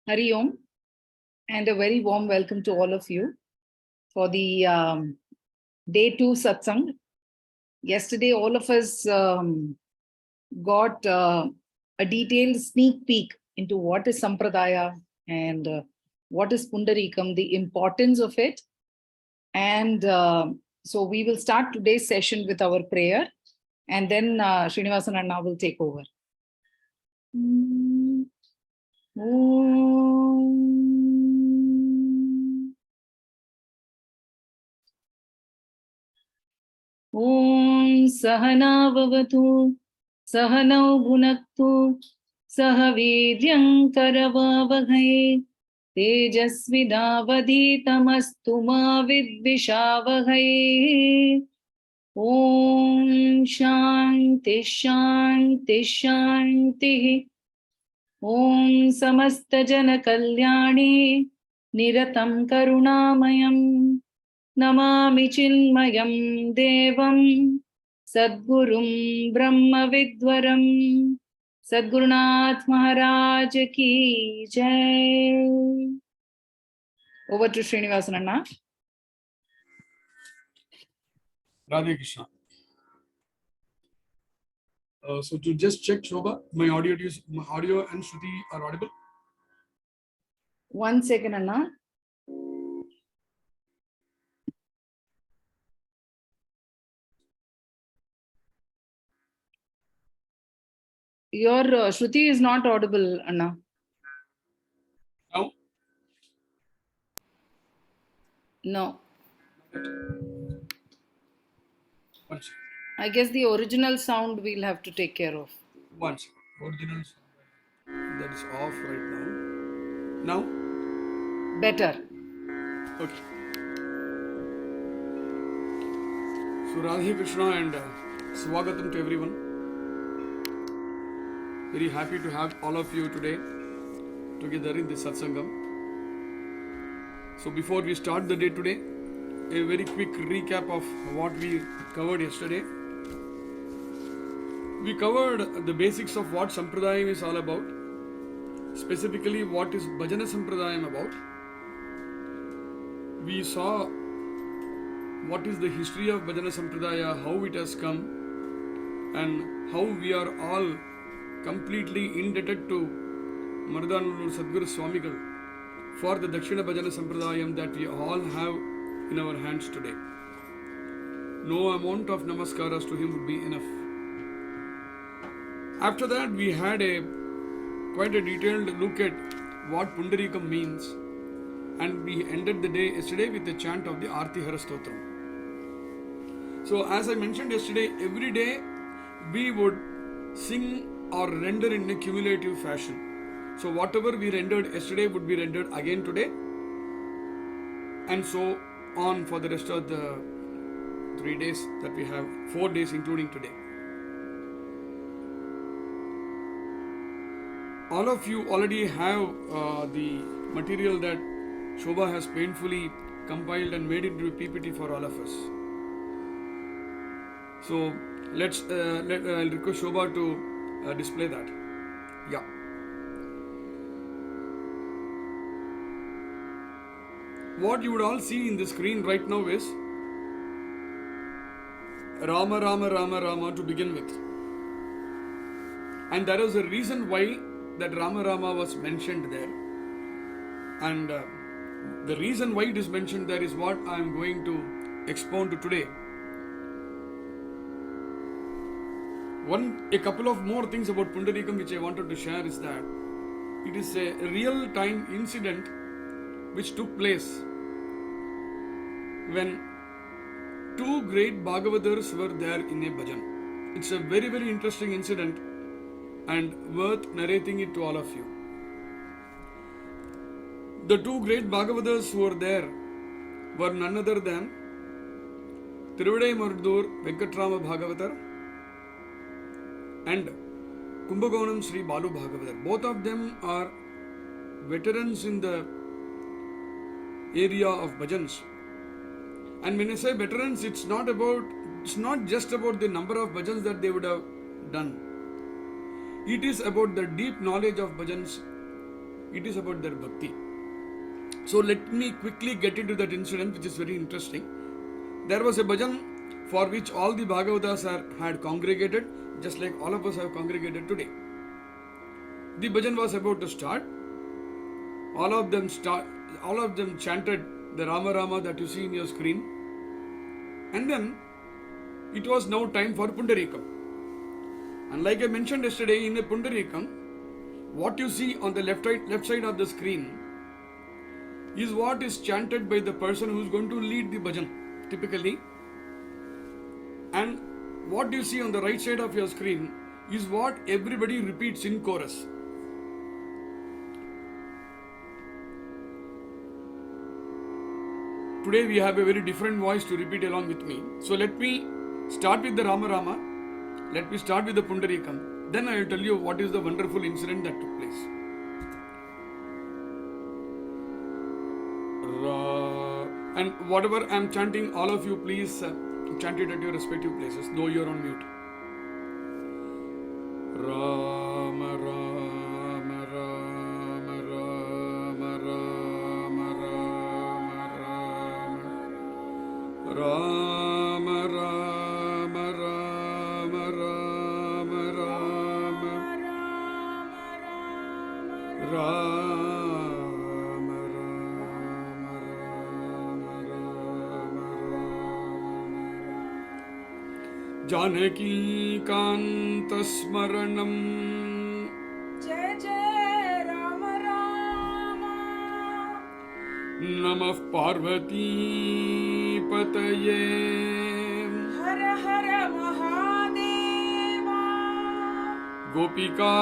Hari Om, and a very warm welcome to all of you for the day 2 satsang. Yesterday, all of us got a detailed sneak peek into what is Sampradaya and what is Pundarikam, the importance of it. And so we will start today's session with our prayer, and then Srinivasan Anna will take over. Om Sahana Bhavatu Sahanau Bhunaktu Sahavidyam Karavavahai Tejasvidavaditamastu ma vidvishavahai. Om Shanti Shanti Shanti. Om Samasta Jana Kalyani Niratam Karunamayam Namami Chinmayam Devam Sadgurum Brahma Vidwaram Sadgurunath Maharaj Ki Jai. Over to Srinivasan Anna. Radhe Krishna. So to just check, Shobha, my audio and Shruti are audible? 1 second, Anna. Your Shruti is not audible, Anna. No? No. One second. I guess the original sound we'll have to take care of. One second. Original sound. That is off right now. Now? Better. Okay. So Radhe Krishna and Swagatam to everyone. Very happy to have all of you today together in this satsangam. So before we start the day today, a very quick recap of what we covered yesterday. We covered the basics of what Sampradayam is all about, specifically what is Bhajana Sampradayam about. We saw what is the history of Bhajana Sampradaya, how it has come, and how we are all completely indebted to Maradanallur Sadguru Swamigal for the Dakshina Bhajana Sampradayam that we all have in our hands today. No amount of namaskaras to him would be enough. After that, we had quite a detailed look at what Pundarikam means, and we ended the day yesterday with the chant of the Arti Hara Stotram. So as I mentioned yesterday, every day we would sing or render in a cumulative fashion. So whatever we rendered yesterday would be rendered again today, and so on for the rest of the 3 days that we have, 4 days including today. All of you already have the material that Shobha has painfully compiled and made into a PPT for all of us. So I'll request Shobha to display that. Yeah. What you would all see in the screen right now is Rama Rama Rama Rama to begin with. And there is a reason why that Rama Rama was mentioned there. And the reason why it is mentioned there is what I am going to expound to today. A couple of more things about Pundarikam which I wanted to share is that it is a real-time incident which took place when 2 great Bhagavatars were there in a bhajan. It's a very, very interesting incident and worth narrating it to all of you. The 2 great Bhagavatars who were there were none other than Tiruvidaimardur Venkatrama Bhagavatar and Kumbakonam Sri Balu Bhagavatar. Both of them are veterans in the area of bhajans. And when I say veterans, it's not just about the number of bhajans that they would have done. It is about the deep knowledge of bhajans it is about their bhakti. So let me quickly get into that incident, which is very interesting. There was a bhajan for which all the Bhagavatas had congregated, just like all of us have congregated today. The bhajan was about to start. All of them chanted the Rama Rama that you see in your screen. And then it was now time for Pundarikam. And like I mentioned yesterday, in a Pundarikam, what you see on the left side of the screen is what is chanted by the person who is going to lead the bhajan, typically. And what you see on the right side of your screen is what everybody repeats in chorus. Today we have a very different voice to repeat along with me. So let me start with the Rama Rama. Let me start with the Pundarikam. Then I will tell you what is the wonderful incident that took place. And whatever I am chanting, all of you please chant it at your respective places, though you are on mute. Rama Rama Rama Rama Rama Rama Rama Rama Rama Rama Rama Janaki Kanta Smaranam Jai Jai Rama Rama Namah Parvati Pataye Hara Hara Mahadeva Gopika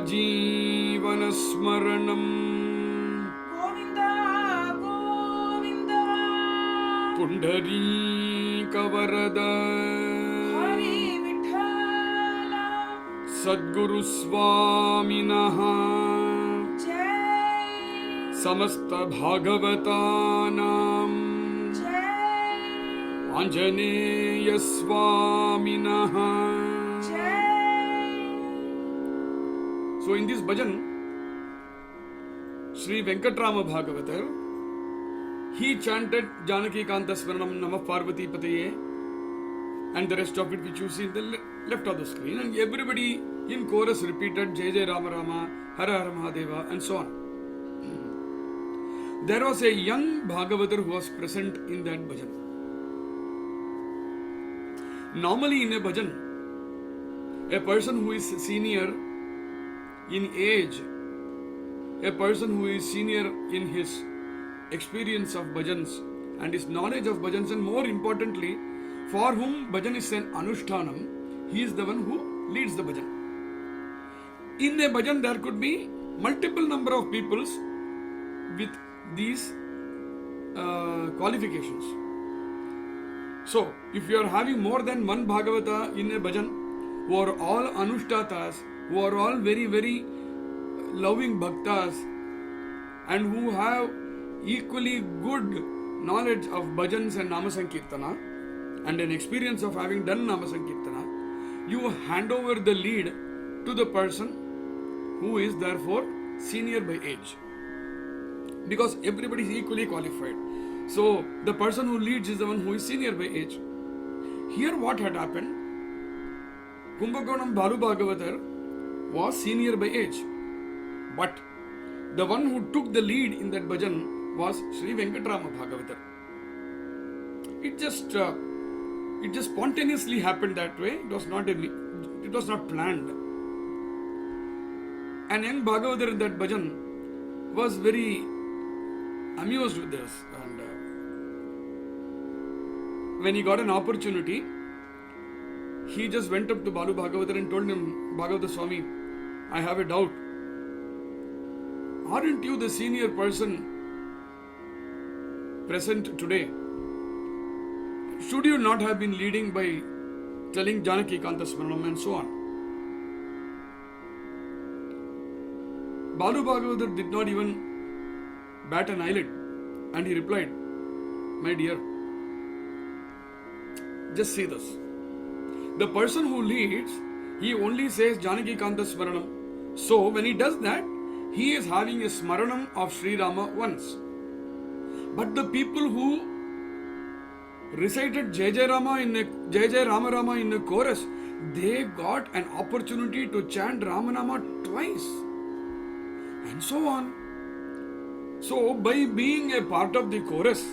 Jeevana Smaranam Govinda Govinda Pundarika Varada Hari Vithala Sadguru Swaminaha Jai Samasta Bhagavatanam Jai Anjaneya Swaminaha. Jai. So in this bhajan, Sri Venkatrama Bhagavatar, he chanted Janaki Kanta Smaranam Namah Parvati Pataye and the rest of it which you see in the left of the screen, and everybody in chorus repeated Jai Jai Rama Rama, Hara Hara Mahadeva and so on. There was a young Bhagavatar who was present in that bhajan. Normally in a bhajan, a person who is senior in age, a person who is senior in his experience of bhajans and his knowledge of bhajans, and more importantly, for whom bhajan is an anushtanam, he is the one who leads the bhajan. In a bhajan, there could be multiple number of peoples with these qualifications. So, if you are having more than one Bhagavata in a bhajan, who are all anushtatas, who are all very, very loving bhaktas, and who have equally good knowledge of bhajans and nama sankirtana, and an experience of having done nama sankirtana, you hand over the lead to the person who is therefore senior by age, because everybody is equally qualified. So the person who leads is the one who is senior by age. Here what had happened, Kumbakonam Balu Bhagavatar was senior by age, but the one who took the lead in that bhajan was Sri Venkatrama Bhagavatar. It just spontaneously happened that way. It was not planned. An young Bhagavatar in that bhajan was very amused with this, and when he got an opportunity, he just went up to Balu Bhagavatar and told him, Bhagavata Swami, I have a doubt. Aren't you the senior person present today? Should you not have been leading by telling Janaki Kanta Smaranam and so on? Balu Bhagavatar did not even bat an eyelid, and he replied, my dear, just see this. The person who leads, he only says Janaki Kanta Smaranam. So when he does that, he is having a smaranam of Sri Rama once. But the people who recited Jai Jai Rama in a Jai Jai Rama Rama in a chorus, they got an opportunity to chant Ramanama twice, and so on. So, by being a part of the chorus,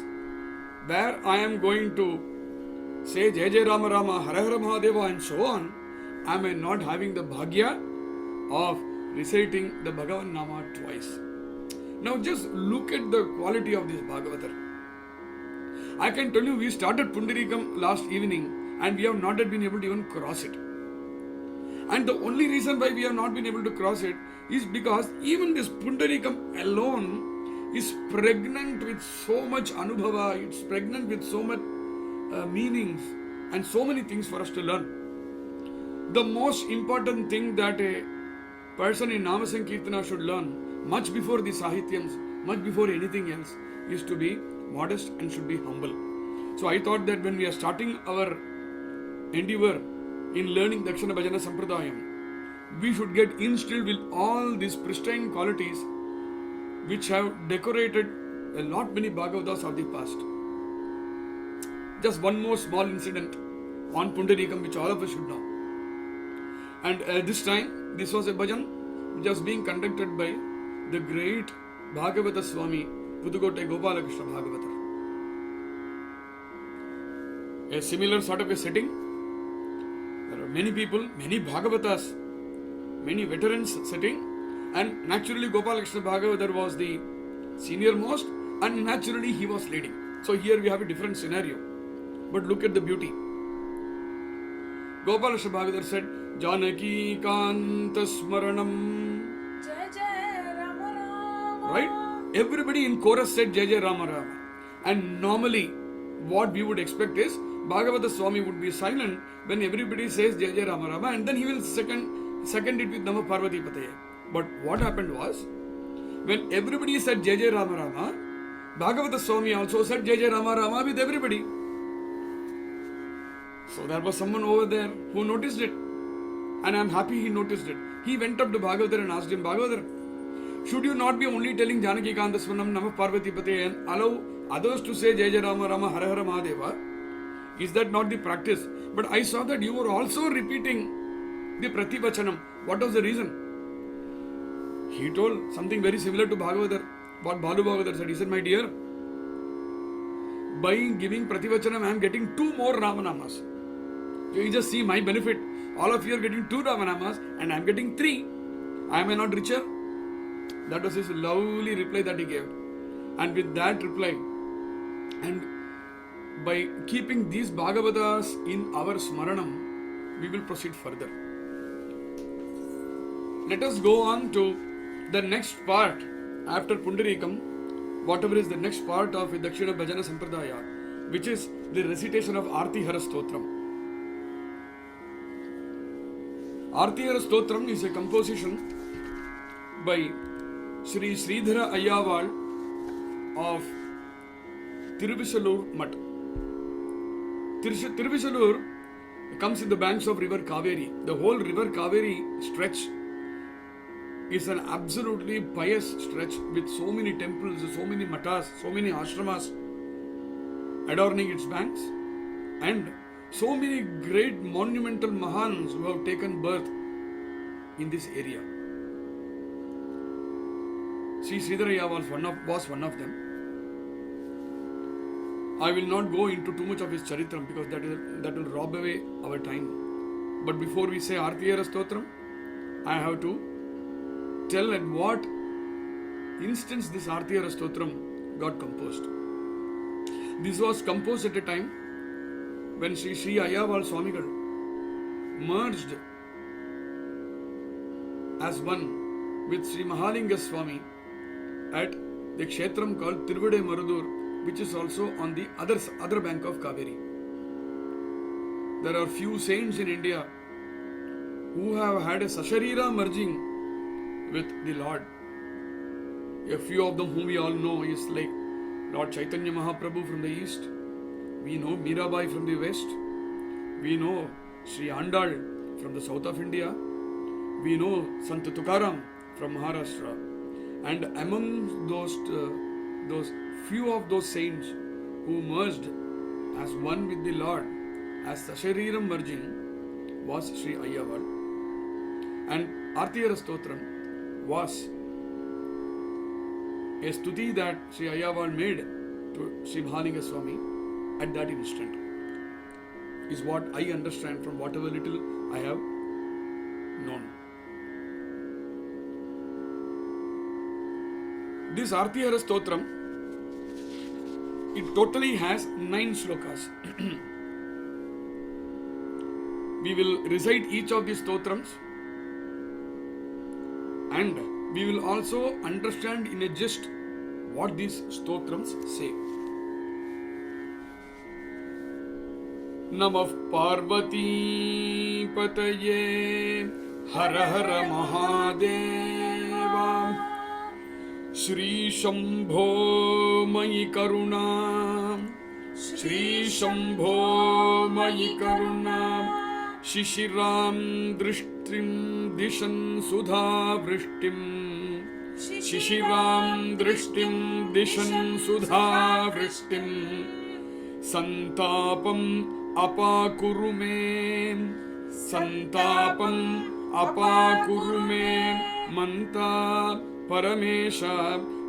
where I am going to say Jai Jai Rama Rama, Hara Hara Mahadeva, and so on, I am not having the bhagya of reciting the Bhagavan Nama twice. Now, just look at the quality of this Bhagavatar. I can tell you, we started Pundarikam last evening and we have not yet been able to even cross it. And the only reason why we have not been able to cross it is because even this Pundarikam alone is pregnant with so much anubhava, it's pregnant with so much meanings and so many things for us to learn. The most important thing that a person in Nama Sankirtana should learn, much before the Sahityams, much before anything else, is to be modest and should be humble. So I thought that when we are starting our endeavor in learning Dakshina Bhajana Sampradayam, we should get instilled with all these pristine qualities which have decorated a lot many Bhagavatas of the past. Just one more small incident on Pundarikam which all of us should know. And this time, this was a bhajan which was being conducted by the great Bhagavata Swami Pudukotte Gopalakrishna Bhagavatar. A similar sort of a setting. There are many people, many Bhagavatas, many veterans sitting, and naturally Gopalakrishna Bhagavatar was the senior most, and naturally he was leading. So here we have a different scenario. But look at the beauty. Gopalakrishna Bhagavatar said, Janaki Kanta Smaranam. Jai Jai Rama Rama. Right? Everybody in chorus said Jai Jai Rama Rama. And normally, what we would expect is Bhagavata Swami would be silent when everybody says Jai Jai Rama Rama, and then he will second it with Nama Parvati Pataya. But what happened was, when everybody said Jai Jai Rama Rama, Bhagavata Swami also said Jai Jai Rama Rama with everybody. So there was someone over there who noticed it. And I am happy he noticed it. He went up to Bhagavatar and asked him, Bhagavatar, should you not be only telling Janaki Kanta Smaranam Nama Parvati Pataya and allow others to say Jai Jai Rama Rama Hara Hara Mahadeva? Is that not the practice? But I saw that you were also repeating the Prativachanam. What was the reason? He told something very similar to Bhagavatar. What Balu Bhagavatar said. He said, my dear, by giving Prativachanam, I am getting 2 more Ramanamas. So you just see my benefit. All of you are getting 2 Ramanamas and I am getting 3. Am I not richer? That was his lovely reply that he gave. And with that reply, and by keeping these Bhagavatas in our Smaranam, we will proceed further. Let us go on to the next part after Pundarikam, whatever is the next part of Dakshina Bhajana Sampradaya, which is the recitation of Artihara Stotram. Artihara Stotram is a composition by Sri Sridhara Ayyaval of Tiruvisalur Mutt. Tiruvisalur comes in the banks of river Kaveri. The whole river Kaveri stretch is an absolutely pious stretch with so many temples, so many matas, so many ashramas adorning its banks, and so many great monumental Mahans who have taken birth in this area. Sri Sridharaya was one of them. I will not go into too much of his charitram because that will rob away our time. But before we say Artihara Stotram, I have to tell at what instance this Artihara Stotram got composed. This was composed at a time when Sri Ayyaval Swamigal merged as one with Sri Mahalinga Swami at the kshetram called Tiruvide Marudur, which is also on the other bank of Kaveri. There are few saints in India who have had a Sasharira merging with the Lord. A few of them whom we all know is like Lord Chaitanya Mahaprabhu from the east. We know Mirabai from the west. We know Sri Andal from the south of India. We know Sant Tukaram from Maharashtra. And among those few of those saints who merged as one with the Lord, as Sashariram merging, was Sri Ayyaval. And Artiyara Stotram was a stuti that Sri Ayyaval made to Sri Bhalinga Swami at that instant, is what I understand from whatever little I have known. This Artiyara Stotram, it totally has 9 slokas. We will recite each of these stotrams and we will also understand in a gist what these stotrams say. Namah Parvati Pataye Hara Hara Mahadeva Shri Shambho Mayi Karuna Shri Shambho Mayi Karuna Shishiram Drishtim Dishan Sudha Vrishtim Shishiram Drishtim Dishan Sudha Vrishtim Santapam Apakurume Santapam Apakurume Manta Paramesha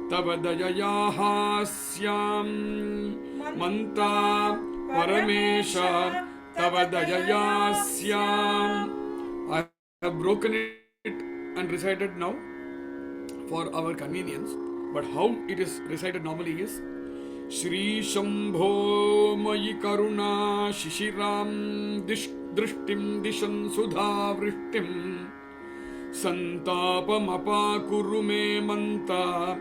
Tavadayayahasyam Manta Paramesha Tavadayayasyam. I have broken it and recited now for our convenience, but how it is recited normally is Shri Shambho Mayi Karuna Shishiram Drishtim Dishan Sudha Vrishtim Santapam Apakurume Manta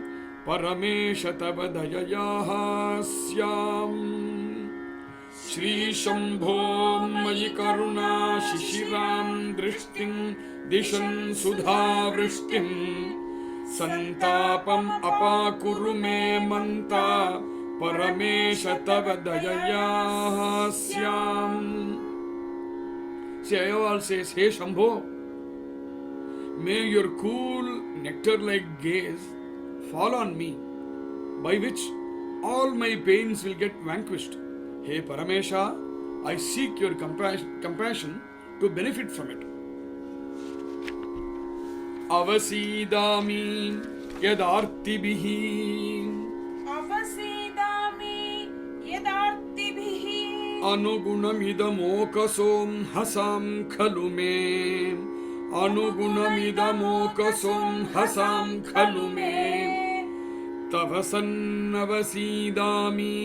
Paramesha Tavadayayahasyam. Shri Shambho Mayi Karuna Shishiram Drishtim Dishan Sudha Vrishtim Santapam Apakurume Manta Paramesha Tavadayayahasyam. See, Ayyaval says, Hey Shambho, may your cool nectar-like gaze fall on me, by which all my pains will get vanquished. Hey Paramesha, I seek your compassion to benefit from it. Avasidami yadartibhi Avasidami yadartibhi Anugunamidamokasom hasam khalume Anugunamidamokasom hasam khalume Tavasannavasidami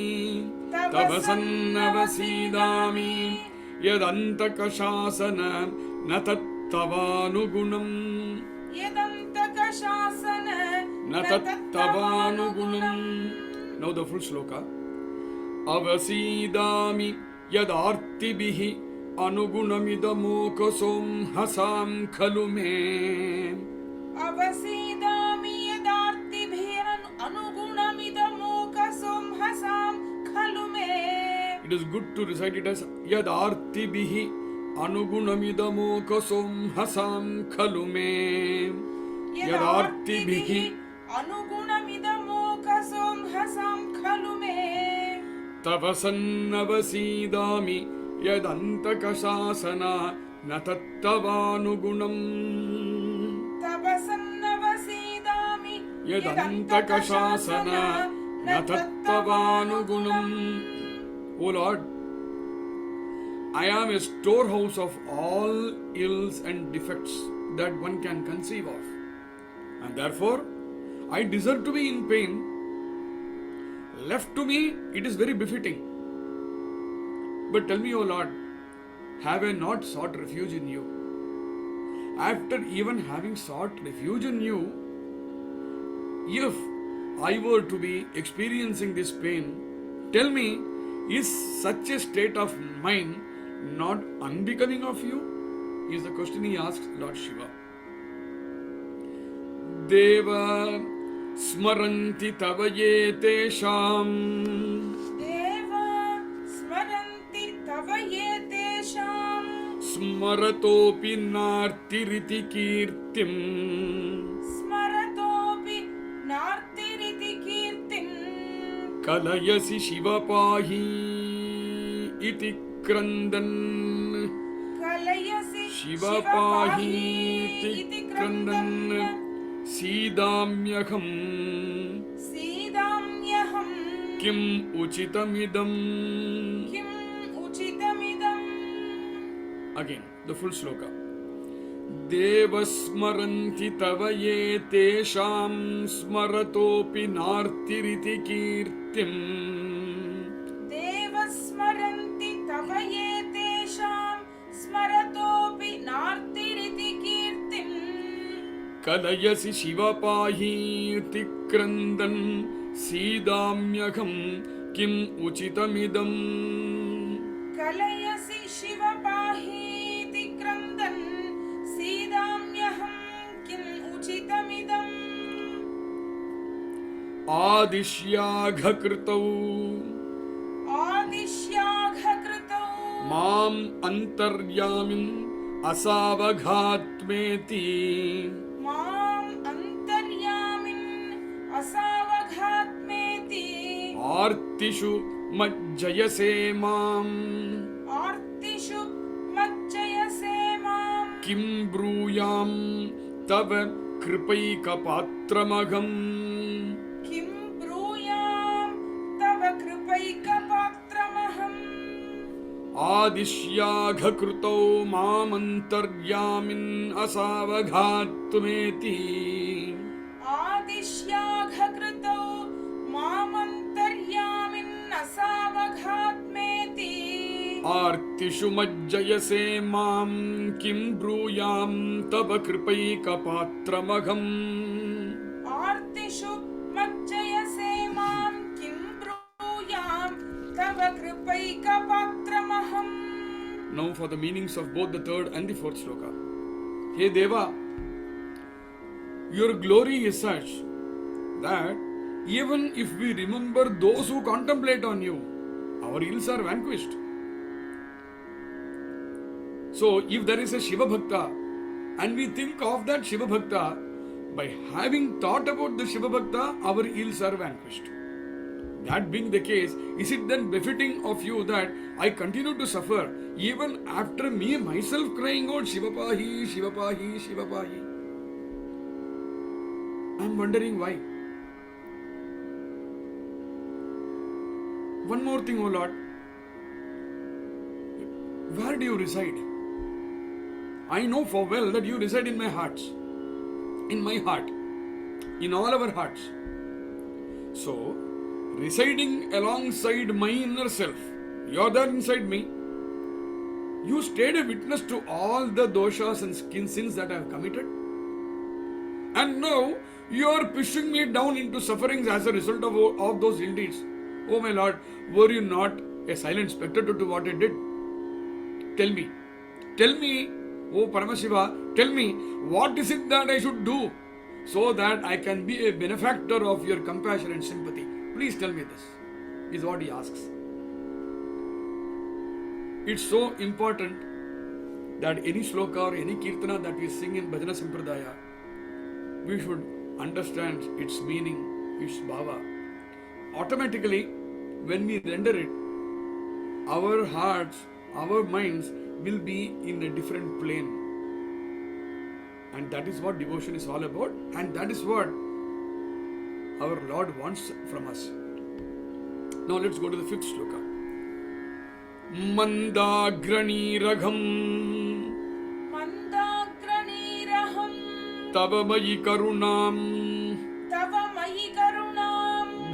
Tavasannavasidami Yadantakashasana Natattavanugunam Yadantakashasana Natattavanugunam. Now the full sloka. Avasidami yadartibhi Anugunamidamokasom hasam khalume Avasidami yadartibhi anugunamidamokasum hasam khalume. It is good to recite it as yadartibhi Anugunamidamokasom hasam khalume Yadartibhi anugunamidamokasum hasam khalume. Tavasannavasidami yadantakashasana natattavanugunam Tavasannavasidami yadantakashasana natattavanugunam. O Lord, I am a storehouse of all ills and defects that one can conceive of, and therefore I deserve to be in pain. Left to me, it is very befitting. But tell me, O Lord, have I not sought refuge in you? After even having sought refuge in you, if I were to be experiencing this pain, tell me, is such a state of mind not unbecoming of you? Is the question he asks Lord Shiva. Deva smaranti tavaye tesham Deva smaranti tavaye tesham Smaratopi nartiriti kirtim Smaratopi Kalayasi Shivapahi iti krandan. Kalayasi Shivapahi iti krandan. Sidamyaham Sidamyaham Kim uchitamidam. Kim uchitamidam. Again, the full sloka. Devasmaranti tavaye tesham smaratopi nartiriti kirtim. Devasmaranti tavaye tesham smaratopi nartiriti kirtim. Kalayasi Shivapahi tikrandan Sidamyaham Kim uchitamidam. Kalayasi Shivapahi tikrandan Sidamyaham Kim uchitamidam. Adishyagakritau Adishyagakritau Mam antaryamin asavaghatmeti. Mam antaryamin asavaghatmeti. Artishu majjayase mam. Artishu majjayase mam. Kim bruyam tava kripaika patramagam. Kim bruyam tava kripaika patramaham. Adishyagakritau mamantaryamin asavaghatmeti. Adishyagakritau mamantaryamin asavaghatmeti. Artishu majjayase mam kim bruyam tava kripaika patramagam. Artishu majjayase mam kim bruyam tava kripaika patramaham. Now for the meanings of both the third and the fourth sloka. Hey Deva, your glory is such that even if we remember those who contemplate on you, our ills are vanquished. So if there is a Shiva Bhakta and we think of that Shiva Bhakta, by having thought about the Shiva Bhakta, our ills are vanquished. That being the case, is it then befitting of you that I continue to suffer even after me myself crying out Shivapahi, Shivapahi, Shivapahi? I am wondering why. One more thing, O Lord. Where do you reside? I know for well that you reside in my heart, in all our hearts. So, residing alongside my inner self, you are there inside me. You stayed a witness to all the doshas and sins that I have committed. And now, you are pushing me down into sufferings as a result of those ill deeds. Oh my Lord, were you not a silent spectator to what I did? Tell me, oh Paramashiva, tell me, what is it that I should do so that I can be a benefactor of your compassion and sympathy? Please tell me this, is what he asks. It's so important that any sloka or any kirtana that we sing in Bhajana Sampradaya, we should understand its meaning, its bhava. Automatically, when we render it, our hearts, our minds will be in a different plane. And that is what devotion is all about, and that is what our Lord wants from us. Now let's go to the fifth sloka. Mandagrani ragham Tavamayi karunam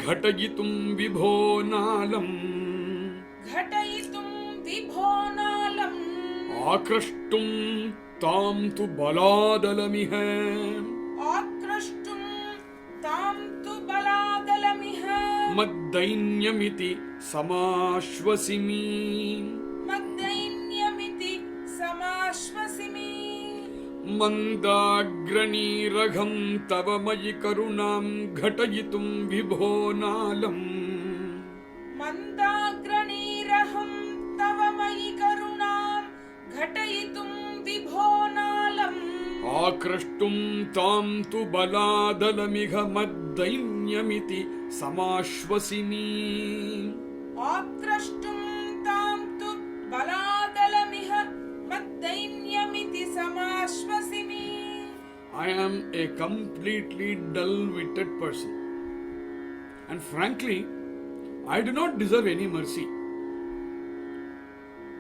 Ghatayitum vibho nalam Akrashtum tam tu baladalamiha Maddainyamiti samashvasimi Mandagrani ragham tavamayi karunam Ghatayitum vibho nalam Mandagrani-raham tavamayi karunam ghatayitum vibhonalam Akrashtum tam tu baladalamiha Maddainyamiti samashvasimi. आक्रष्टुं तां तु बलादलमिह मद्दैन्यमिति समाश्वसिमि. I am a completely dull-witted person. And frankly, I do not deserve any mercy.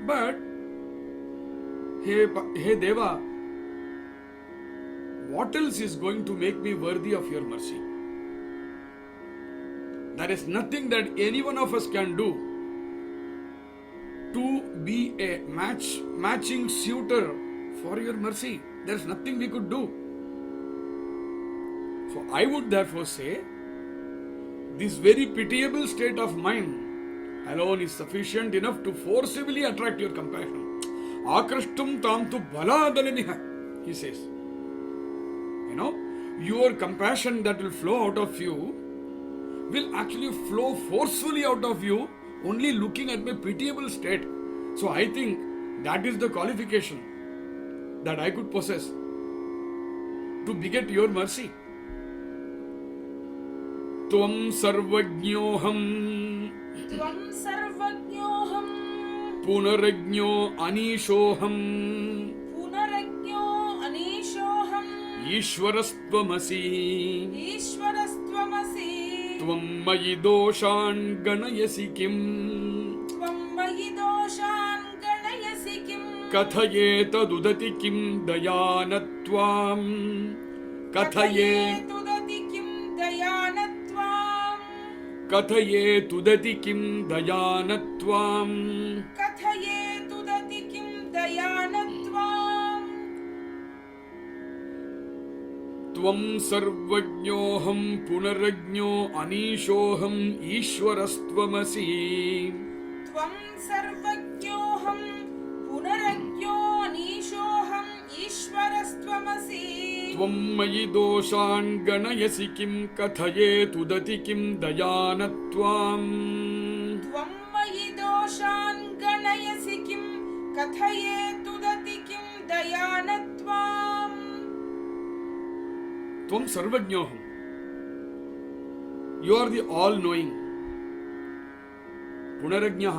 But, hey Deva, what else is going to make me worthy of your mercy? There is nothing that any one of us can do to be a matching suitor for your mercy. There is nothing we could do. So I would therefore say, this very pitiable state of mind alone is sufficient enough to forcibly attract your compassion. Akrashtum tam tu baladalaniha, he says. You know, your compassion that will flow out of you will actually flow forcefully out of you only looking at my pitiable state. So I think that is the qualification that I could possess to beget your mercy. Tvam sarvajñoham त्वं सर्वज्ञोऽहं punarajño anishoham पुनरज्ञो अनीशोऽहं ishwarastvamasi ईश्वरस्त्वमसि. tvam mayi doshan ganayasi kim त्वं मयि दोषान् गणयसि किम्. kathayetadudati kim dayanatvam कथयेतुदति किं दयानत्वाम्. कथयेतुदति किं दयानत्वाम् कथयेतुदति किं दयानत्वाम्. त्वं सर्वज्ञोऽहं पुनरज्ञो अनीशोऽहम् ईश्वरस्त्वमसि त्वं सर्वज्ञोऽहं पुनरज्ञो अनीशोऽहम् ईश्वरस्त्वमसि. त्वं मयि दोषान् गणयसि किं कथयेतुदति किं दयानत्वाम् त्वं मयि दोषान् गणयसि किं कथयेतुदति किं दयानत्वाम्. त्वं सर्वज्ञोऽहम्. You are the all-knowing. Punarajñah.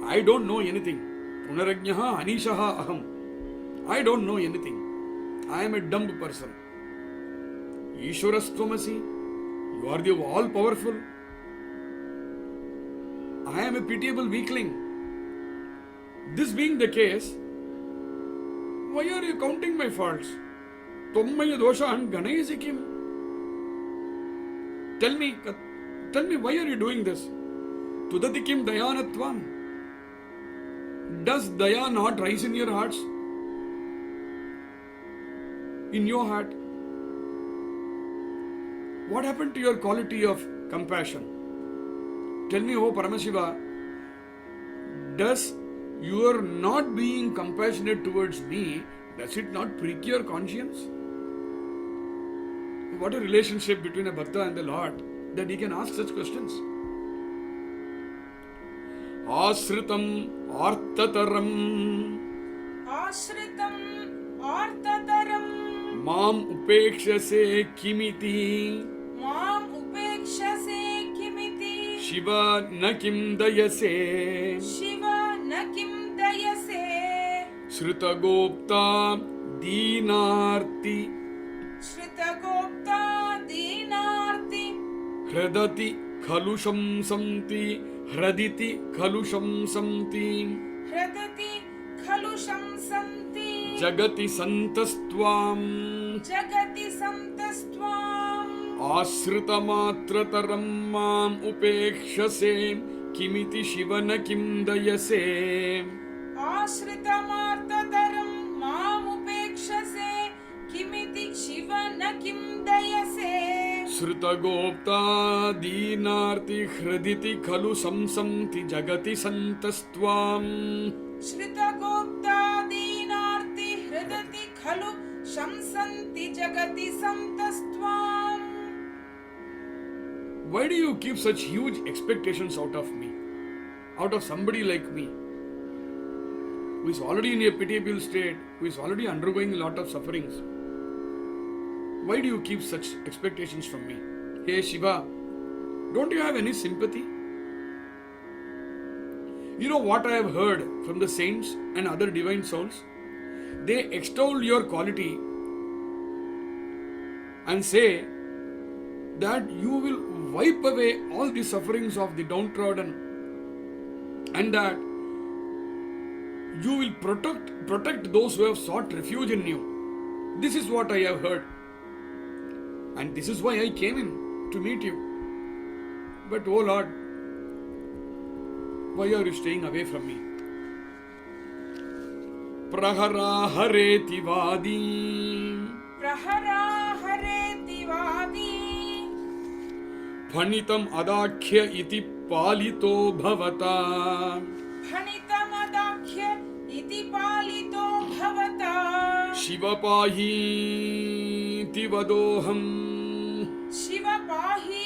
I don't know anything. Punarajñah anishaha aham. I don't know anything. I am a dumb person. Ishwarastvamasi. You are the all-powerful. I am a pitiable weakling. This being the case, why are you counting my faults? Tommaya doshan ganayasi kim? Tell me, why are you doing this? Tudati kim dayanatvam? Does daya not rise in your hearts? In your heart? What happened to your quality of compassion? Tell me, oh Paramashiva, does your not being compassionate towards me, does it not prick your conscience? What a relationship between a bhakta and the Lord that he can ask such questions. Asritam artataram आश्रितं आर्ततरं mam upekshase kimiti माम् उपेक्षसे किमिति. shiva na kim dayase Shiv न किं दयसे. shrutagopta deenarti श्रितगोप्ता दीनार्ति hradati khalu shamsamti hraditi khalu shamsamti हृदति खलु शंसन्ति. jagati santastvam जगति सन्तस्त्वाम्. आश्रितमात्रतरं माम् उपेक्षसे किमिति शिवन किं दयसे आश्रितमार्ततरं मामुपेक्षसे किमिति शिव न किं दयसे. श्रुतगोप्ता दीनार्ति हृदिति खलु संसन्ति जगति सन्तस्त्वाम् श्रितगोप्ता दीनार्ति हृदति खलु शंसन्ति जगति सन्तस्त्वाम्. Why do you keep such huge expectations out of me? Out of somebody like me, who is already in a pitiable state, who is already undergoing a lot of sufferings? Why do you keep such expectations from me? Hey Shiva, don't you have any sympathy? You know what I have heard from the saints and other divine souls? They extol your quality and say that you will wipe away all the sufferings of the downtrodden and that you will protect those who have sought refuge in you. This is what I have heard. And this is why I came in to meet you. But oh Lord, why are you staying away from me? Prahara hareti vadi. Prahara hareti vadi. Phanitam adakhya iti palito bhavata. Phanitam adakhya iti palito bhavata. Shiva pahi iti vadoham. Shiva pahi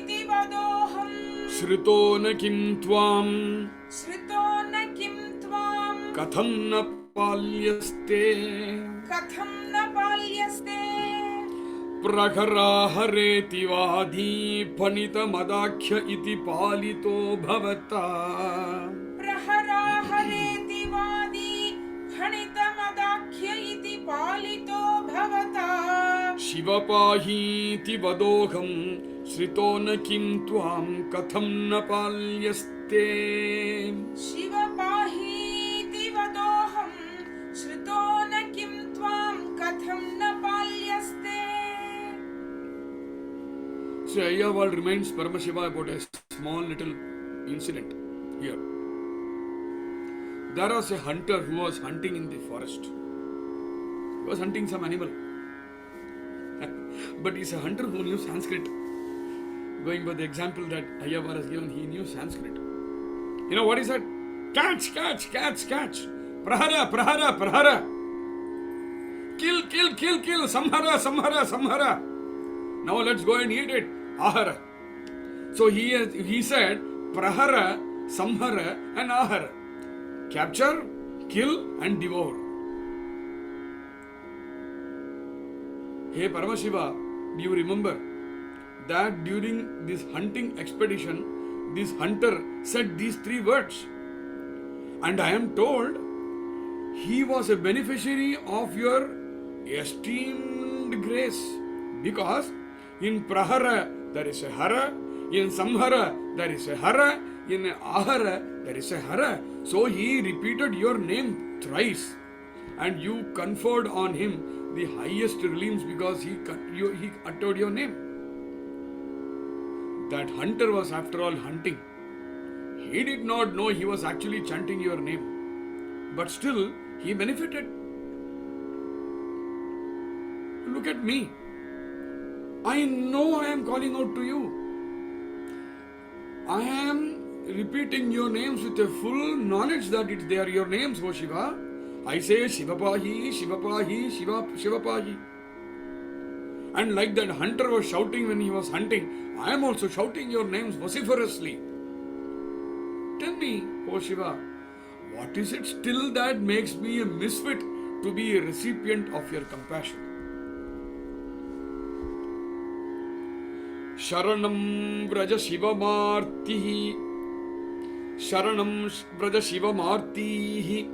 iti vadoham. Shrito na kim tvam. Shrito na kim tvam. Katham na palyaste. Katham na palyaste. Prakhara hareti vadi phanita madakhya iti palito bhavata. Prahara hareti vadi phanita madakhya iti palito bhavata. Shiva pahi iti vadoham shrito na kim tvam katham na palyaste. Shiva pahi iti vadoham shrito na kim tvam katham na palyaste. So Ayyaval reminds Paramashiva about a small little incident here. There was a hunter who was hunting in the forest. He was hunting some animal. But he's a hunter who knew Sanskrit. Going by the example that Ayyaval has given, he knew Sanskrit. You know what he said? Catch, catch, catch, catch. Prahara, prahara, prahara. Kill, kill, kill, kill. Samhara, samhara, samhara. Now let's go and eat it. Ahara. So he said prahara, samhara and ahara. Capture, kill and devour. Hey Paramashiva, do you remember that during this hunting expedition, this hunter said these 3 words? And I am told he was a beneficiary of your esteemed grace, because in prahara there is a hara, in samhara there is a hara, in ahara there is a hara. So he repeated your name thrice and you conferred on him the highest realms because he uttered your name. That hunter was after all hunting. He did not know he was actually chanting your name, but still he benefited. Look at me. I know I am calling out to you. I am repeating your names with a full knowledge that they are your names, O Shiva. I say Shiva Pahi, Shiva Pahi, Shiva Pahi. And like that hunter was shouting when he was hunting, I am also shouting your names vociferously. Tell me, O Shiva, what is it still that makes me a misfit to be a recipient of your compassion? Sharanam Vraja Shiva Martihi. Sharanam Vraja Shiva Martihi.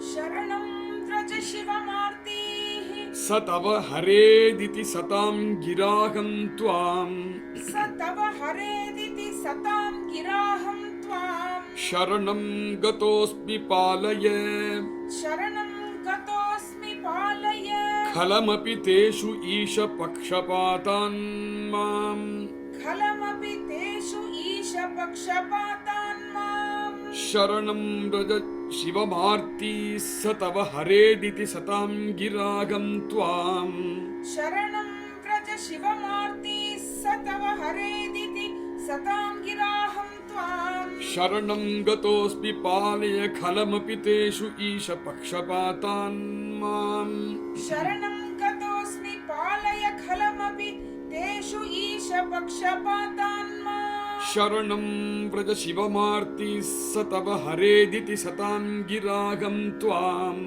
Sharanam Vraja Shiva Martihi. Satava Harediti Satam Giraham Tvam. Satava Harediti Satam Giraham Tvam. Sharanam Gatosmi Palaya. Sharanam Gatosmi Palaya. Khalamapi Teshu Isha Pakshapatan Mam. Khalamapi Teshu Isha Pakshapatan Mam. Sharanam Vraja Shiva Marti Satava Harediti Satam Giragam Tvam. Sharanam Vraja Shiva Marti Satava Harediti Satam Giraham Tvam. Sharanam Gatosmi Palaya Khalamapi Teshu Isha Pakshapatan Mam. Sharanam Gatosmi Palaya Khalamapi Teshu Isha Pakshapatan Mam. Sharanam Vraja Shiva Marti Satava Harediti Satam Giragam Tvam.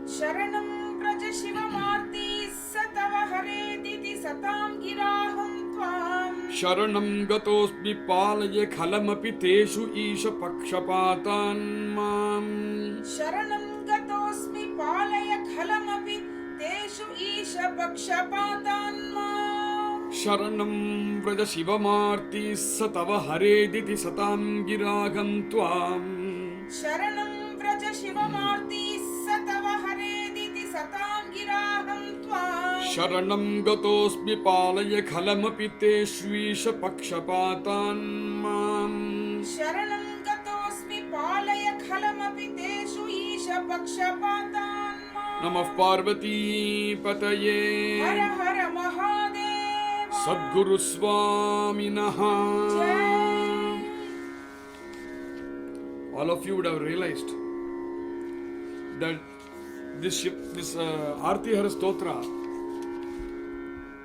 Sharanam Vraja Shiva Marti Satava Harediti Satam Giraham Tvam. Sharanam gatosmi palaye khalamapi teshu isha pakshapatan mam. शरणं गतोऽस्मि पालय खलमपि तेषु ईश पक्षपातान् माम् Sharanam vraja shivamarti satava harediti satam giragam tvam. शरणं व्रज शिवमार्ति स तव हरेदिति सतां गिराहं त्वाम् Sharanam gatosmi palaye khalamapi teshu isha pakshapatan mam. शरणं गतोऽस्मि पालय खलमपि तेषु ईश पक्षपातान् माम् Namah Parvati Pataye. हर हर महादेव Sadguru Swaminaha. जय All of you would have realized that this Arti Hara Stotra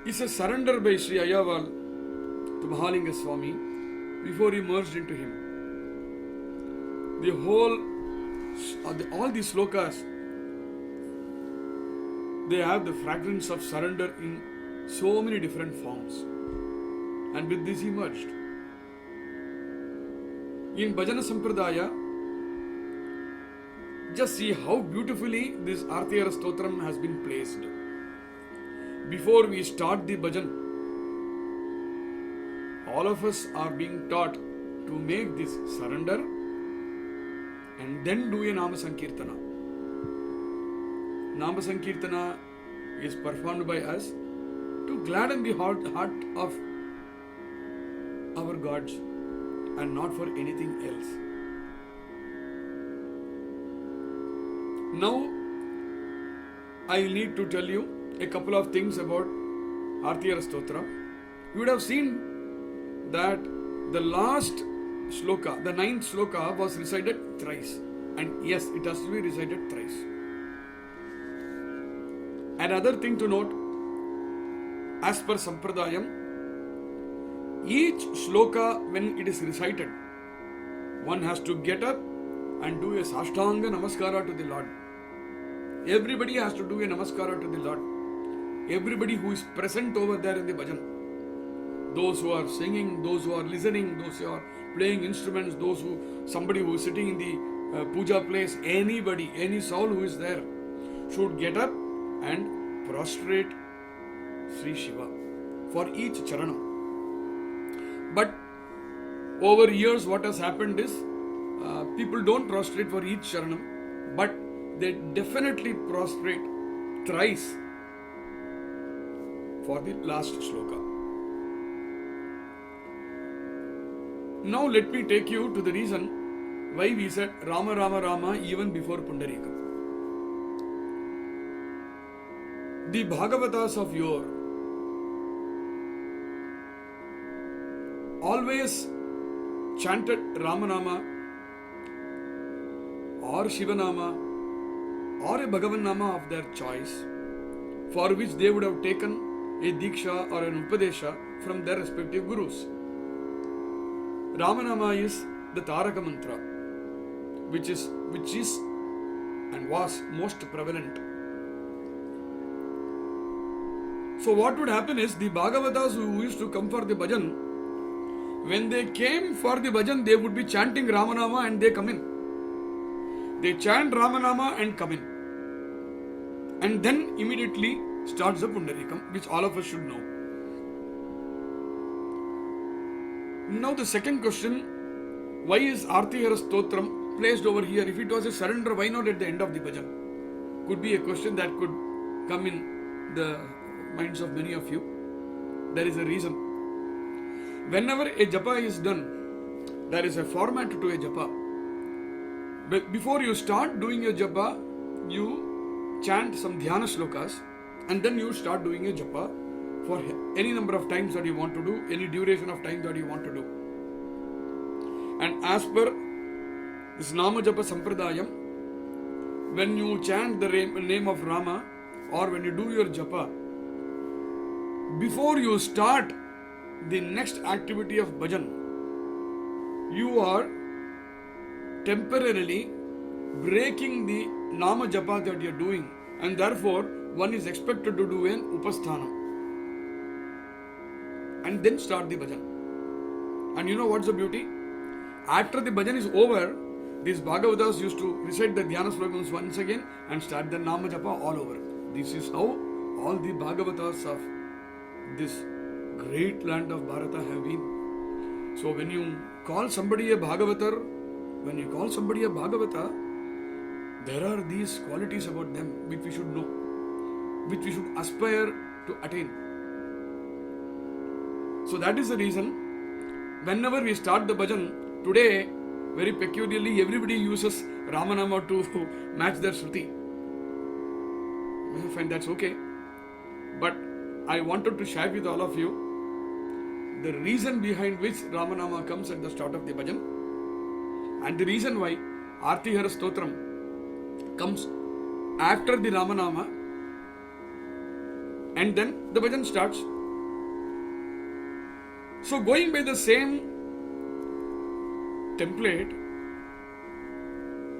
is a surrender by Sri Ayaval to Mahalinga Swami before he merged into him. The whole, all these slokas, they have the fragrance of surrender in so many different forms. And with this he merged. In Bhajana Sampradaya, just see how beautifully this Artiyara Stotram has been placed. Before we start the bhajan, all of us are being taught to make this surrender and then do a Nama Sankirtana. Nama Sankirtana is performed by us to gladden the heart of our gods and not for anything else. Now, I need to tell you a couple of things about Artiyara Stotra. You would have seen that the last shloka, the 9th shloka, was recited thrice. And yes, it has to be recited thrice. Another thing to note, as per Sampradayam, each shloka, when it is recited, one has to get up and do a Sashtanga Namaskara to the Lord. Everybody has to do a Namaskara to the Lord. Everybody who is present over there in the bhajan. Those who are singing, those who are listening, those who are playing instruments, somebody who is sitting in the puja place, anybody, any soul who is there should get up and prostrate Sri Shiva for each charanam. But over years what has happened is people don't prostrate for each charanam, but they definitely prostrate thrice for the last shloka. Now let me take you to the reason why we said Rama Rama Rama even before Pundarikam. The Bhagavatas of yore always chanted Ramanama or Shivanama or a Bhagavan Nama of their choice, for which they would have taken a Diksha or an Upadesha from their respective gurus. Ramanama is the Taraka Mantra, which is and was most prevalent. So what would happen is the Bhagavatas who used to come for the bhajan, when they came for the bhajan, they would be chanting Ramanama and they come in. They chant Ramanama and come in. And then immediately starts the Pundarikam, which all of us should know. Now the second question, why is Artihara Stotram placed over here? If it was a surrender, why not at the end of the bhajan? Could be a question that could come in the minds of many of you. There is a reason. Whenever a japa is done, there is a format to a japa. But before you start doing a japa, you chant some dhyana shlokas and then you start doing a japa for any number of times that you want to do, any duration of time that you want to do. And as per this Nama Japa Sampradayam, when you chant the name of Rama or when you do your japa, before you start the next activity of bhajan, you are temporarily breaking the Nama Japa that you are doing, and therefore one is expected to do an Upasthanam. and then start the bhajan. And you know what's the beauty? After the bhajan is over, these Bhagavatas used to recite the Dhyana slogans once again and start the Nama Japa all over. This is how all the Bhagavatas of this great land of Bharata have been. So when you call somebody a Bhagavatar, there are these qualities about them which we should know, which we should aspire to attain. So that is the reason, whenever we start the bhajan, today, very peculiarly, everybody uses Ramanama to match their Shruti. I find that's okay. But I wanted to share with all of you the reason behind which Ramanama comes at the start of the bhajan, and the reason why Artihara Stotram comes after the Ramanama, and then the bhajan starts. So going by the same template,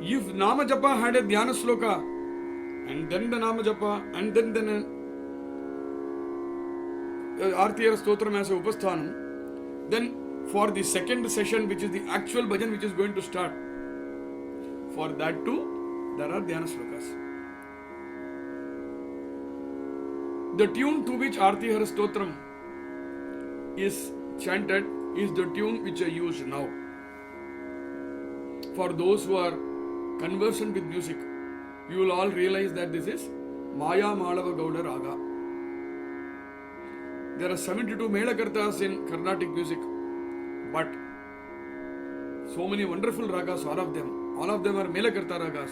if Nama Japa had a Dhyana Sloka, and then the Nama Japa, and then Artihara Stotram as a Upasthanam, then for the second session, which is the actual bhajan which is going to start, for that too, there are Dhyana Slokas. The tune to which Artihara Stotram is chanted is the tune which I use now. For those who are conversant with music, you will all realize that this is Maya Malava Gauda Raga. There are 72 Melakartas in Carnatic music, but so many wonderful ragas, all of them are Melakarta ragas.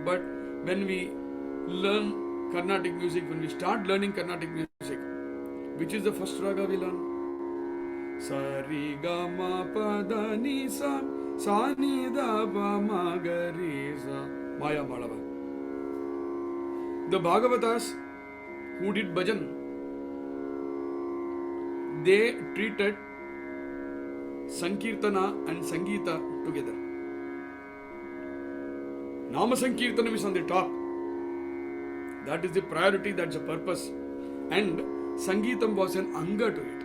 But when we learn Carnatic music, when we start learning Carnatic music, which is the first raga we learn? Sari ga ma pa da ni sa, sa ni da pa ma ga re sa. Maya Malava. The Bhagavatas who did bhajan, they treated Sankirtana and Sangeeta together. Nama Sankirtanam is on the top. That is the priority, that's the purpose. And Sangeetam was an anga to it.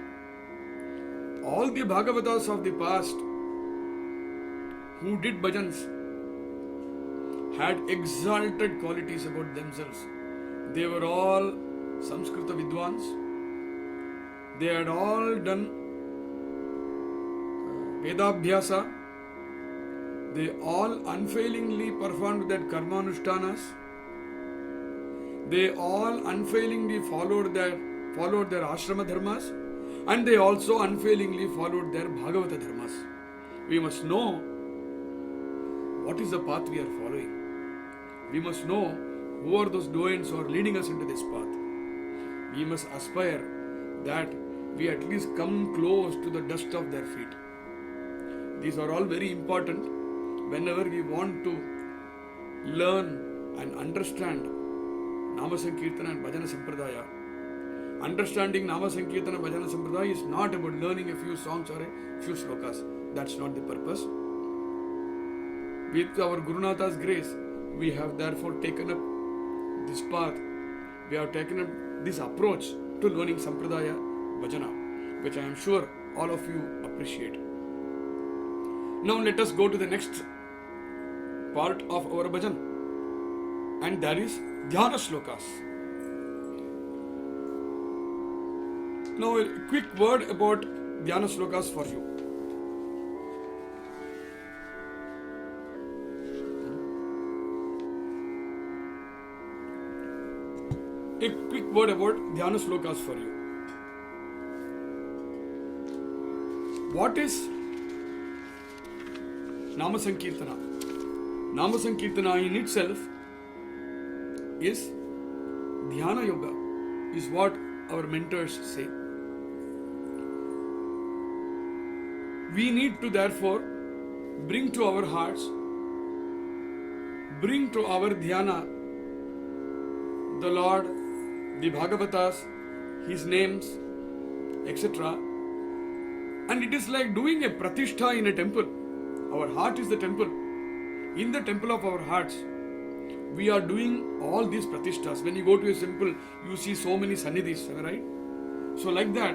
All the Bhagavatas of the past who did bhajans had exalted qualities about themselves. They were all Samskrita Vidwans. They had all done Vedabhyasa. They all unfailingly performed their Karmanushtanas. They all unfailingly followed their Ashrama Dharmas, and they also unfailingly followed their Bhagavata Dharmas. We must know what is the path we are following. We must know who are those doyens who are leading us into this path. We must aspire that we at least come close to the dust of their feet. These are all very important whenever we want to learn and understand Nama Sankirtana and Bhajana Sampradaya. Understanding Nama Sankirtana and Bhajana Sampradaya is not about learning a few songs or a few slokas. That's not the purpose. With our Gurunatha's grace, we have therefore taken up this path. We have taken up this approach to learning Sampradaya Bhajana, which I am sure all of you appreciate. Now let us go to the next part of our bhajan, and that is Dhyana Slokas. Now a quick word about Dhyana Slokas for you. A quick word about Dhyana Slokas for you. What is Nama Sankirtana? Nama Sankirtana in itself is Dhyana Yoga, is what our mentors say. We need to therefore bring to our hearts, bring to our Dhyana the Lord, the Bhagavatas, His names, etc. And it is like doing a pratishtha in a temple. Our heart is the temple. In the temple of our hearts, we are doing all these pratishthas. When you go to a temple, you see so many sannidhis, right? So like that,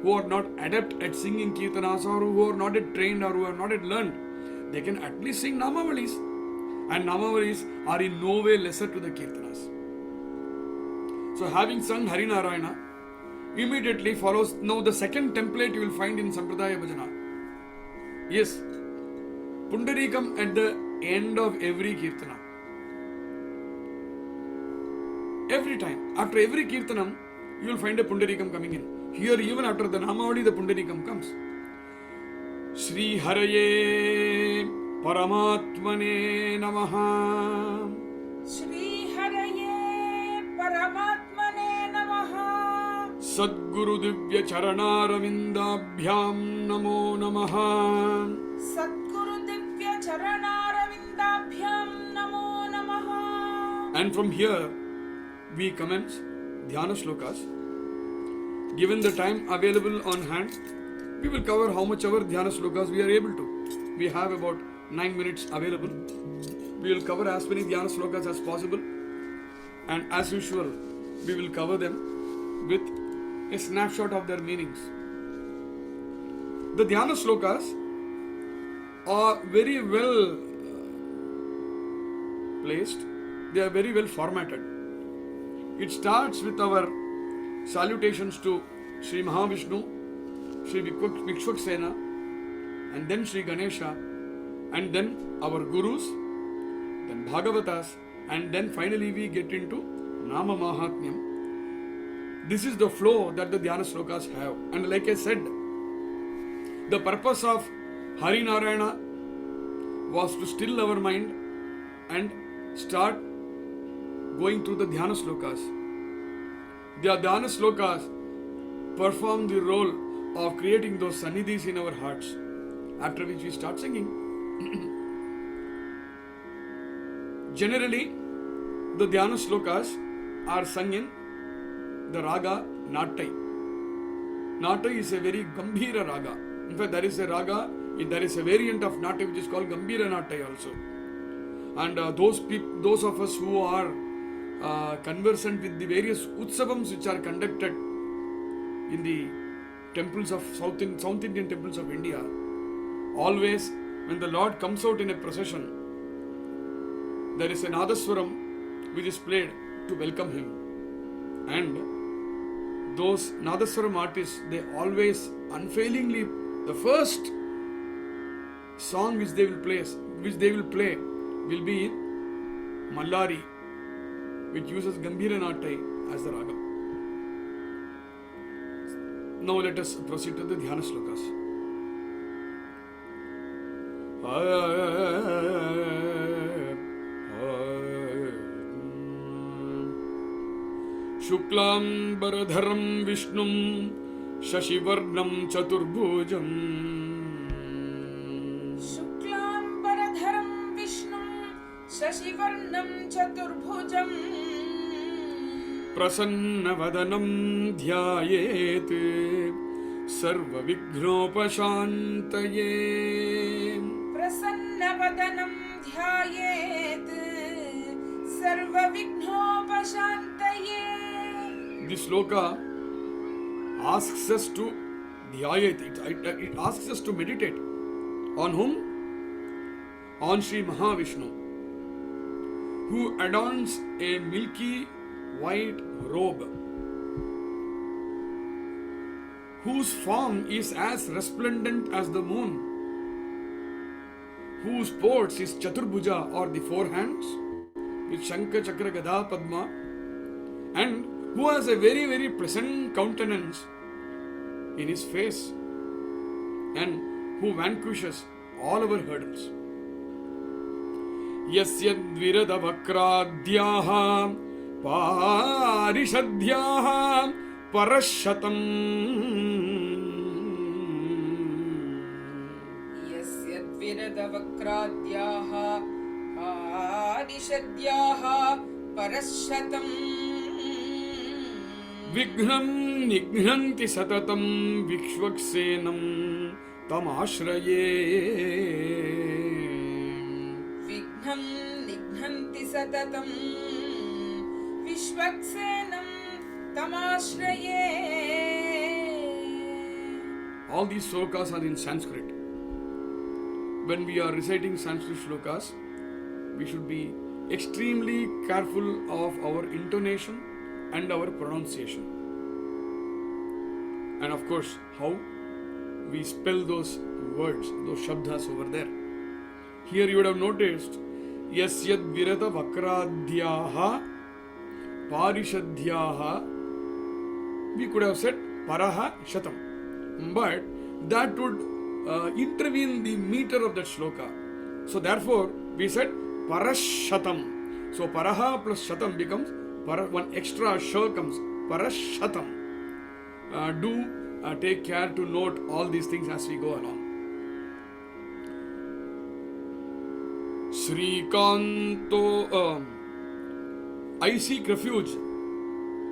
who are not adept at singing Keertanas or who are not yet trained or who have not yet learned, they can at least sing Namavalis. And Namavalis are in no way lesser to the Keertanas. So having sung Harinarayana, immediately follows now the second template you will find in Sampradaya Bhajana. Yes, Pundarikam at the end of every Keertana. Every time, after every Keertanam, you will find a Pundarikam coming in. Here, even after the Namavali, the Pundarikam comes. Shri Haraye Paramatmane Namaha. Shri Haraye Paramatmane Namaha. Sadguru Divya Charanaravindaabhyam Namo Namaha. Sadguru Divya Charanaravindaabhyam Namo Namaha. And from here, we commence Dhyana Shlokas. Given the time available on hand, we will cover how much ever Dhyana Shlokas we are able to. We have about 9 minutes available. We will cover as many Dhyana Shlokas as possible. And as usual, we will cover them with a snapshot of their meanings. The Dhyana Shlokas are very well placed. They are very well formatted. It starts with our salutations to Sri Mahavishnu, Sri Vikshvaksena, and then Sri Ganesha, and then our Gurus, then Bhagavatas, and then finally we get into Nama Mahatmyam. This is the flow that the Dhyana Slokas have. And like I said, the purpose of Harinarayana was to still our mind and start going through the Dhyana Slokas. The Dhyana Slokas perform the role of creating those sannidhis in our hearts, after which we start singing. Generally, the Dhyana Slokas are sung in the raga Nattai. Nattai is a very Gambhira raga. In fact, there is a raga, there is a variant of Nattai which is called Gambhira Nattai also. And those of us who are conversant with the various utsavams which are conducted in the temples of South Indian temples of India, always when the Lord comes out in a procession, there is an Nadaswaram which is played to welcome him. And those Nadaswaram artists, they always unfailingly, the first song which they will play will be in Mallari, which uses Gambhira Nattai as the raga. Now let us proceed to the Dhyana Slokas. Shuklam Baradharam Vishnum Shashivarnam Chaturbhujam. Shuklam Baradharam Vishnum Shashivarnam Chaturbhujam. Prasanna Vadanam Dhyayet Sarva Vignopashantaye. Prasanna Vadanam Dhyayet Sarva Vignopashantaye. This sloka asks us to dhyayet. It asks us to meditate. On whom? On Sri Mahavishnu, who adorns a milky white robe, whose form is as resplendent as the moon, whose sports is Chaturbhuja or the four hands, with Shankha, Chakra, Gada, Padma, and who has a very, very pleasant countenance in his face, and who vanquishes all our hurdles. Yasya dvirada vakradhyaha parishadhyaha parashatam. Yasya dvirada vakradhyaha parishadhyaha parashatam. Vignam nignanti satatam vikshvaksenam tam ashraye. Vignam nignanti satatam vishvaksenam tam ashraye. all these slokas are in Sanskrit. When we are reciting Sanskrit slokas, we should be extremely careful of our intonation and our pronunciation. And of course, how we spell those words, those shabdas over there. Here you would have noticed, yasyad virata vakradhyaha parishadhyaha. We could have said paraha shatam, but that would intervene the meter of that shloka. So therefore, we said parashatam. So paraha plus shatam becomes one extra sha comes parashatam. Do take care to note all these things as we go along. Srikanto, I seek refuge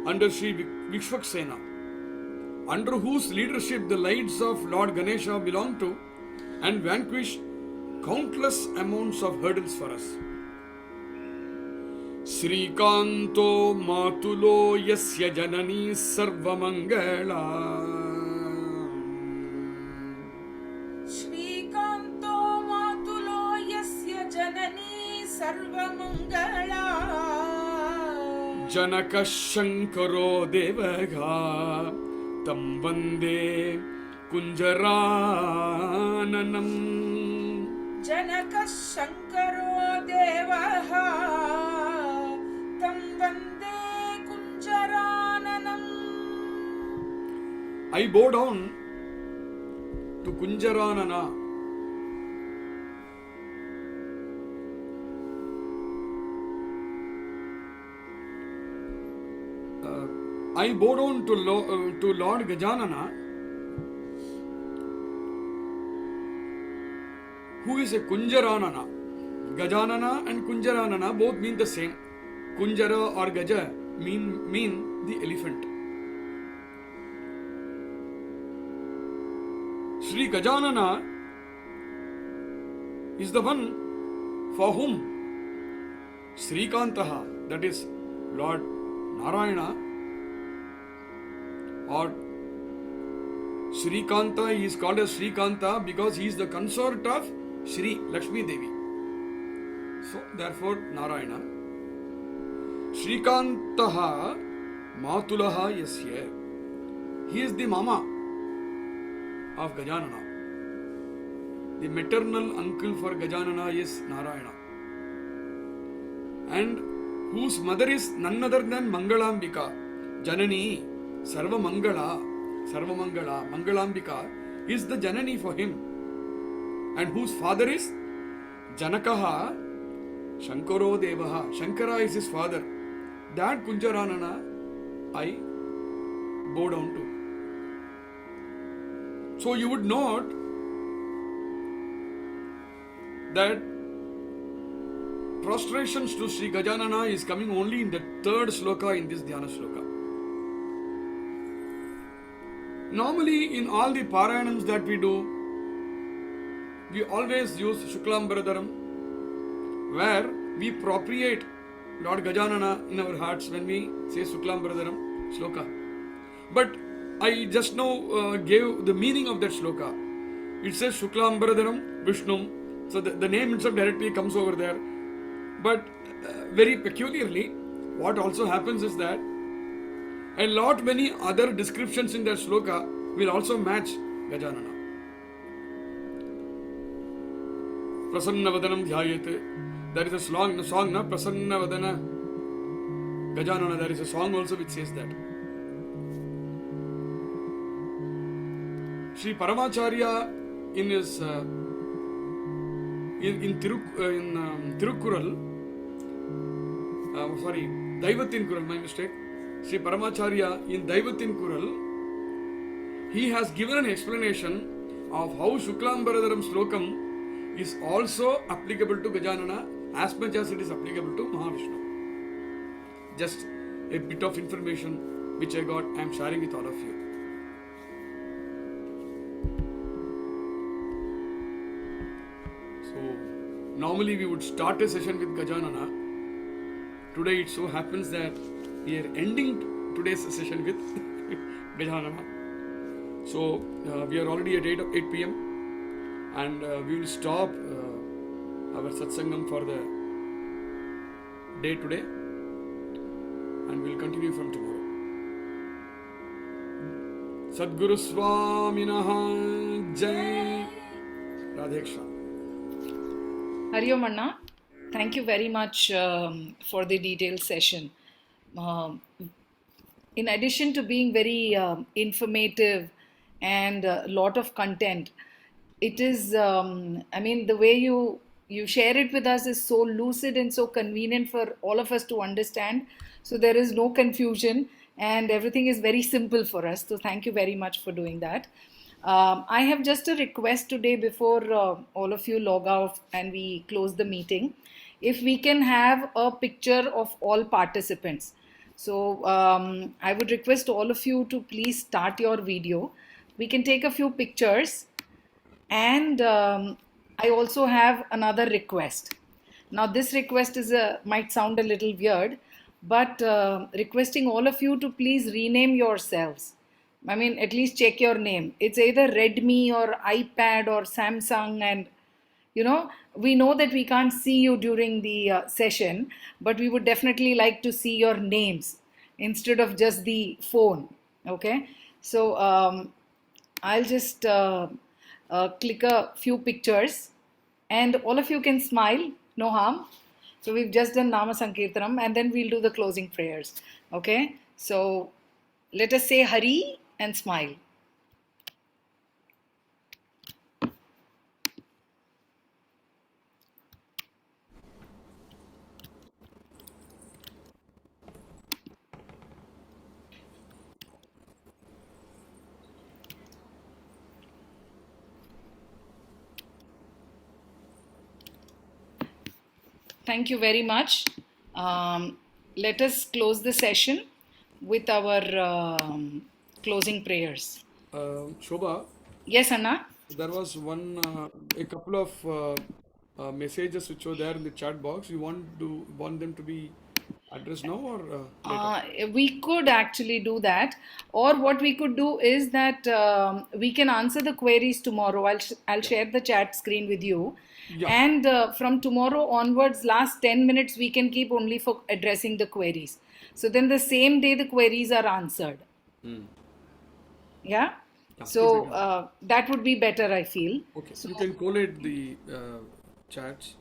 under Sri Vishwaksena, under whose leadership the lights of Lord Ganesha belong to and vanquish countless amounts of hurdles for us. Srikanto Matulo Yasya Janani Sarvamangala. Srikanto Matulo Yasya Janani Sarvamangala. Janaka Shankaro Devaga Tam Vande Kunjarananam. Janaka Shankaro Devaha Tam Vande Kunjarananam. I bow down to Kunjaranana. I bow down to Lord Gajanana, who is a Kunjaranana. Gajanana and Kunjaranana both mean the same. Kunjara or Gaja mean the elephant. Sri Gajanana is the one for whom Srikantaha, that is Lord Narayana, or Srikanta, he is called as Srikanta because he is the consort of Shri Lakshmi Devi. So therefore Narayana. Srikantaha Matulaha Yasya. He is the mama of Gajanana. The maternal uncle for Gajanana is Narayana. And whose mother is none other than Mangalambika, Janani, Sarvamangala, Mangalambika is the Janani for him. And whose father is Janakaha, Shankaro Devaha. Shankara is his father. That Kunjaranana I bow down to. So you would note that prostrations to Sri Gajanana is coming only in the third sloka in this Dhyana sloka. Normally in all the Parayanams that we do, we always use Shuklambaradaram, where we appropriate Lord Gajanana in our hearts when we say Shuklambaradaram sloka. But I just now gave the meaning of that sloka. It says Shuklambaradaram Vishnum. So the name itself directly comes over there. But very peculiarly, what also happens is that a lot many other descriptions in that sloka will also match Gajanana. Prasannavadanam dhyayate. There is a song, na Prasannavadana Gajanana. There is a song also which says that. Sri Paramacharya in his in Tirukkural, Daivatin Kural, my mistake. Sri Paramacharya in Daivatin Kural, he has given an explanation of how Shuklambaradaram Slokam is also applicable to Gajanana as much as it is applicable to Mahavishnu. Just a bit of information which I got, I am sharing with all of you. So, normally we would start a session with Gajanana. Today it so happens that we are ending today's session with Gajanana. So we are already at 8 p.m. and we will stop our satsangam for the day today and we'll continue from tomorrow. Sadguru Swaminaha Jai. Radhe Krishna. Hari Om Anna. Thank you very much for the detailed session. Um, in addition to being very informative and a lot of content, it is, I mean, the way you share it with us is so lucid and so convenient for all of us to understand. So there is no confusion and everything is very simple for us. So thank you very much for doing that. I have just a request today before all of you log out and we close the meeting. If we can have a picture of all participants. So I would request all of you to please start your video. We can take a few pictures. And I also have another request. Now, this request might sound a little weird, but requesting all of you to please rename yourselves. I mean, at least check your name. It's either Redmi or iPad or Samsung, and we know that we can't see you during the session, but we would definitely like to see your names instead of just the phone. Okay, so I'll just click a few pictures and all of you can smile, no harm. So we've just done Nama Sankirtanam and then we'll do the closing prayers. Okay, so let us say Hari and smile. Thank you very much. Let us close the session with our closing prayers. Shobha, Yes, Anna? there was a couple of messages which were there in the chat box. You want them to be addressed now or later? We could actually do that, or what we could do is that we can answer the queries tomorrow. I'll share the chat screen with you, and from tomorrow onwards, last 10 minutes we can keep only for addressing the queries. So then the same day the queries are answered. Yeah. So that would be better, I feel. Okay, so you can collate the chats.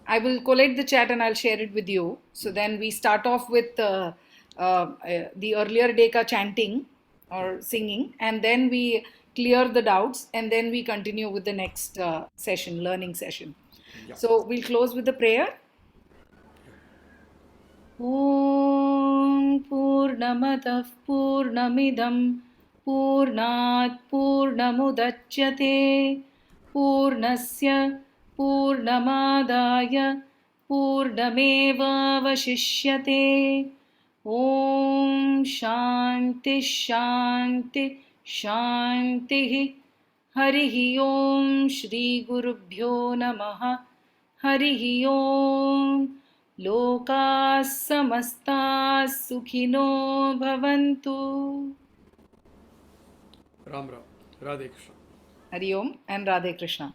I will collate the chat and I'll share it with you. So then we start off with the earlier Deka chanting or singing, and then we clear the doubts, and then we continue with the next session, learning session. So we'll close with the prayer. Om Purnamadah Purnamidam Purnat Purnamudachyate Purnasya Purnamadaya Purnamevavashishyate. Om Shanti Shanti Shanti. Harihi Om Shri Gurubhyo Namaha. Harihi Om. Loka samasta sukhino bhavantu. Ram Ram. Radhe Krishna. Hari Om and Radhe Krishna.